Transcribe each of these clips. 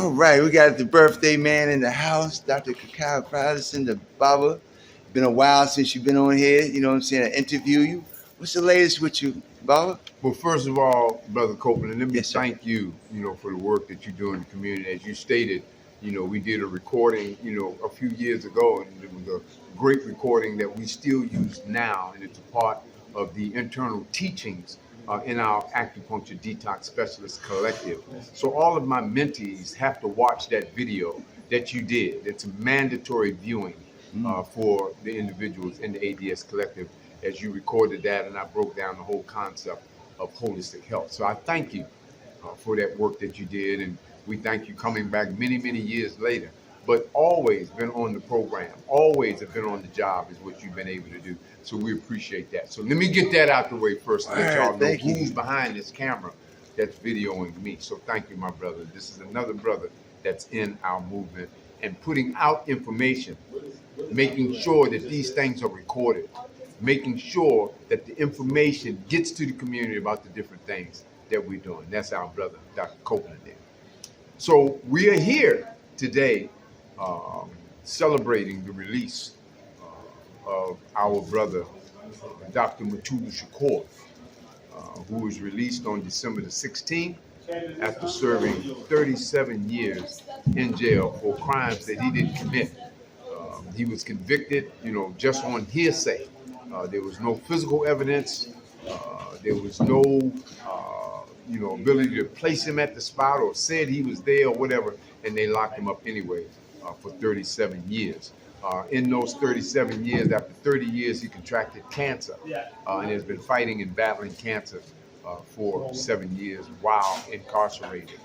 All right, we got the birthday man in the house, Dr. Kokayi Patterson, the Baba. Been a while since you've been on here. You know what I'm saying? I interview you. What's the latest with you, Baba? Well, first of all, Brother Copeland, let me Yes, sir. thank you, for the work that you do in the community. As you stated, we did a recording, a few years ago, and it was a great recording that we still use now, and it's a part of the internal teachings in our acupuncture detox specialist collective. So all of my mentees have to watch that video that you did. It's a mandatory viewing for the individuals in the ADS collective as you recorded that, and I broke down the whole concept of holistic health. So I thank you for that work that you did, and we thank you coming back many, many years later. But always been on the program, always have been on the job is what you've been able to do. So we appreciate that. So let me get that out the way first and let All y'all right, know thank you. who's behind this camera that's videoing me. So thank you, my brother. This is another brother that's in our movement and putting out information, making sure that these things are recorded, making sure that the information gets to the community about the different things that we're doing. That's our brother, Dr. Copeland there. So we are here today celebrating the release of our brother, Dr. Mutulu Shakur, who was released on December the 16th after serving 37 years in jail for crimes that he didn't commit. He was convicted, just on hearsay. There was no physical evidence. There was no, ability to place him at the spot or said he was there or whatever, and they locked him up anyway for 37 years. In those 37 years, after 30 years, he contracted cancer and has been fighting and battling cancer for 7 years while incarcerated.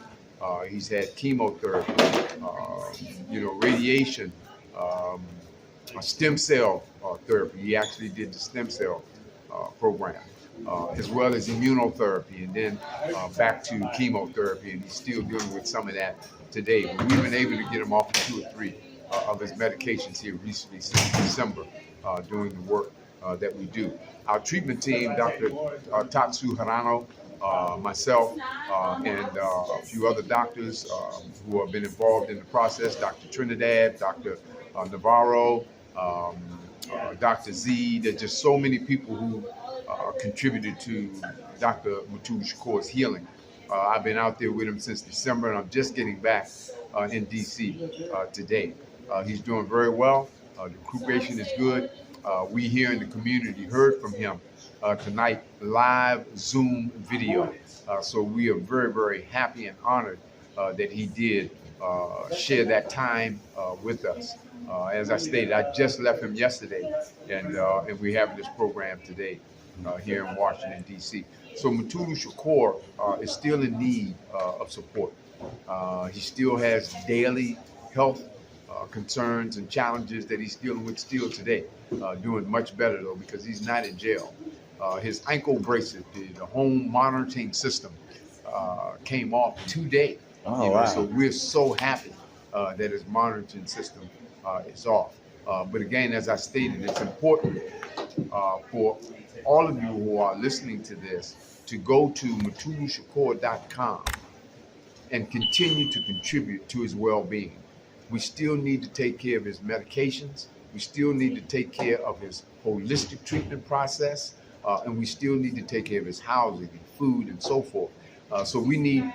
He's had chemotherapy, radiation, stem cell therapy. He actually did the stem cell program, as well as immunotherapy, and then back to chemotherapy. And he's still dealing with some of that today. But we've been able to get him off of 2 or 3 of his medications here recently since December, doing the work that we do. Our treatment team, Dr. Tatsu Harano, myself, and a few other doctors who have been involved in the process, Dr. Trinidad, Dr. Navarro, Dr. Z. There's just so many people who contributed to Dr. Mutulu Shakur's healing. I've been out there with him since December, and I'm just getting back in D.C. Today. He's doing very well. The recuperation is good. We here in the community heard from him tonight, live Zoom video. So we are very, very happy and honored that he did share that time with us. As I stated, I just left him yesterday, and we're having this program today here in Washington, D.C. So Mutulu Shakur is still in need of support. He still has daily health concerns and challenges that he's dealing with still today. Doing much better, though, because he's not in jail. His ankle bracelet, the home monitoring system, came off today. Oh, wow. So we're so happy that his monitoring system is off. But again, as I stated, it's important for all of you who are listening to this to go to mutulushakur.com and continue to contribute to his well-being. We still need to take care of his medications. We still need to take care of his holistic treatment process. And we still need to take care of his housing and food and so forth. So we need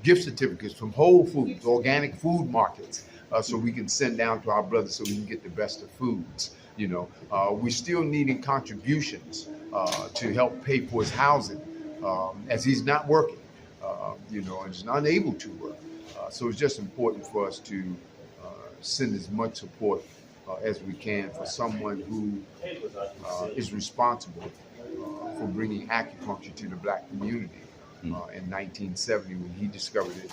gift certificates from Whole Foods, organic food markets, so we can send down to our brothers so we can get the best of foods. We're still needing contributions to help pay for his housing as he's not working, and is unable to work. So it's just important for us to send as much support as we can for someone who is responsible for bringing acupuncture to the Black community in 1970 when he discovered it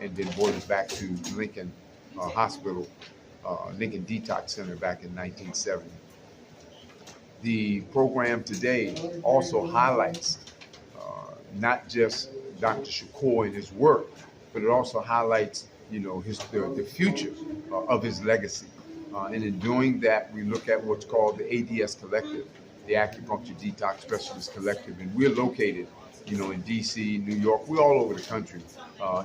and then brought it back to Lincoln Hospital, Lincoln Detox Center back in 1970. The program today also highlights not just Dr. Shakur and his work, but it also highlights, the future of his legacy. And in doing that, we look at what's called the ADS Collective, the Acupuncture Detox Specialist Collective, and we're located in DC, New York. We're all over the country.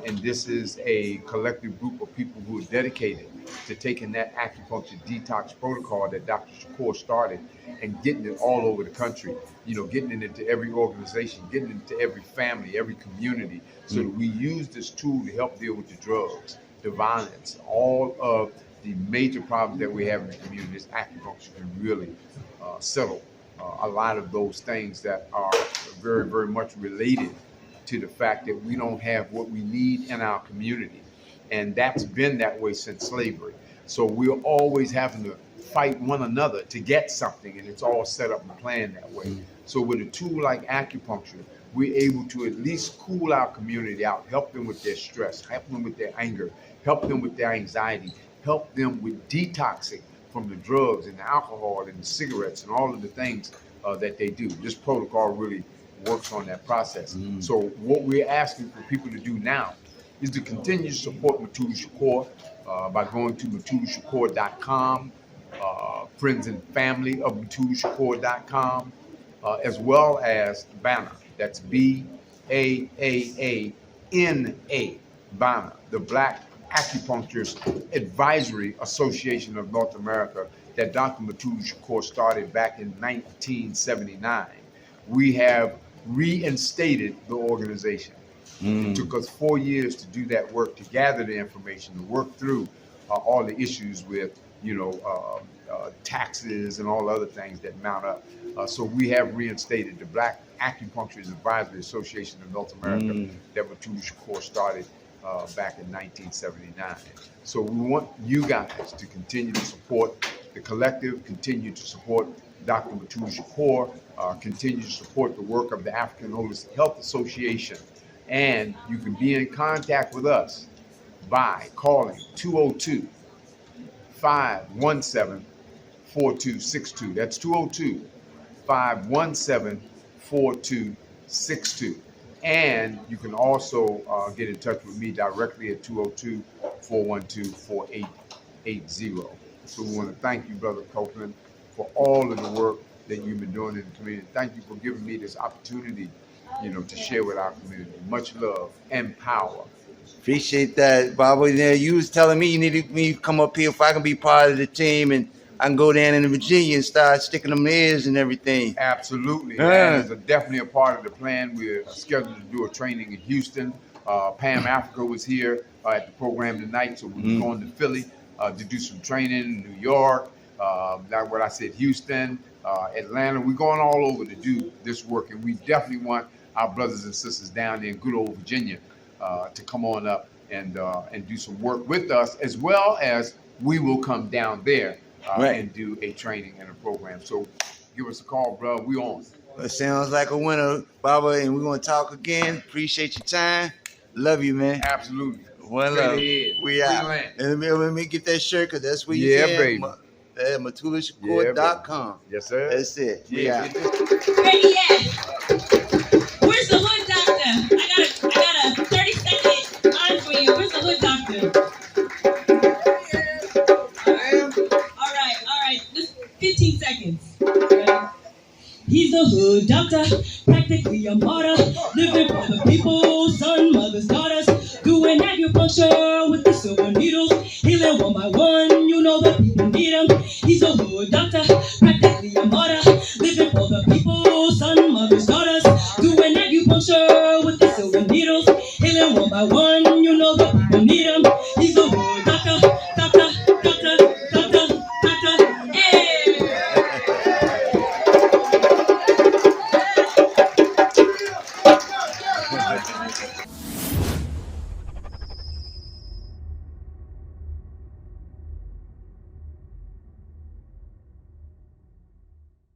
And this is a collective group of people who are dedicated to taking that acupuncture detox protocol that Dr. Shakur started and getting it all over the country, getting it into every organization, getting it into every family, every community, so that we use this tool to help deal with the drugs, the violence, all of the major problems that we have in the community. This acupuncture can really settle a lot of those things that are very, very much related to the fact that we don't have what we need in our community. And that's been that way since slavery. So we're always having to fight one another to get something, and it's all set up and planned that way. So with a tool like acupuncture, we're able to at least cool our community out, help them with their stress, help them with their anger, help them with their anxiety, help them with detoxing from the drugs and the alcohol and the cigarettes and all of the things that they do. This protocol really works on that process. So what we're asking for people to do now is to continue to support Mutulu Shakur by going to mutulushakur.com, friends and family of mutulushakur.com, as well as BANA. That's BAAANA, BANA, the Black Acupuncturist Advisory Association of North America, that Dr. Mutulu Shakur started back in 1979. We have reinstated the organization. It took us 4 years to do that work, to gather the information, to work through all the issues with, taxes and all other things that mount up. So we have reinstated the Black Acupuncturist Advisory Association of North America that Mutulu Shakur started back in 1979. So we want you guys to continue to support the collective, continue to support Dr. Mutulu Shakur, continue to support the work of the African Holistic Health Association. And you can be in contact with us by calling 202-517-4262. That's 202-517-4262. And you can also get in touch with me directly at 202-412-4880. So we want to thank you, Brother Copeland, for all of the work that you've been doing in the community. Thank you for giving me this opportunity, to share with our community. Much love and power. Appreciate that, Baba. You was telling me you needed me to come up here if I can be part of the team, and I can go down in Virginia and start sticking them ears and everything. Absolutely. That is definitely a part of the plan. We're scheduled to do a training in Houston. Pam Africa was here at the program tonight, so we're going to Philly to do some training in New York. Like what I said, Houston, Atlanta. We're going all over to do this work, and we definitely want our brothers and sisters down there in good old Virginia to come on up and do some work with us, as well as we will come down there and do a training and a program. So give us a call, bro. We on. It sounds like a winner, Baba, and we're going to talk again. Appreciate your time. Love you, man. Absolutely. One love. We out. And let me get that shirt, because that's where you can. Baby. Mutulushakur.com. Yes, sir. That's it. We out. Ready yet? Where's the hood doctor? I got a 30-second line for you. Where's the hood doctor? All right. Just 15 seconds. Ready? He's the hood doctor, practically a martyr, living for the people, son, mothers, daughters, doing acupuncture with the silver needles, healing one by one, the people need him. He's a hood doctor, practically a martyr, living for the people, son, mothers, daughters, doing acupuncture with the silver needles, healing one by one, the people need him. He's a hood doctor, doctor, hey!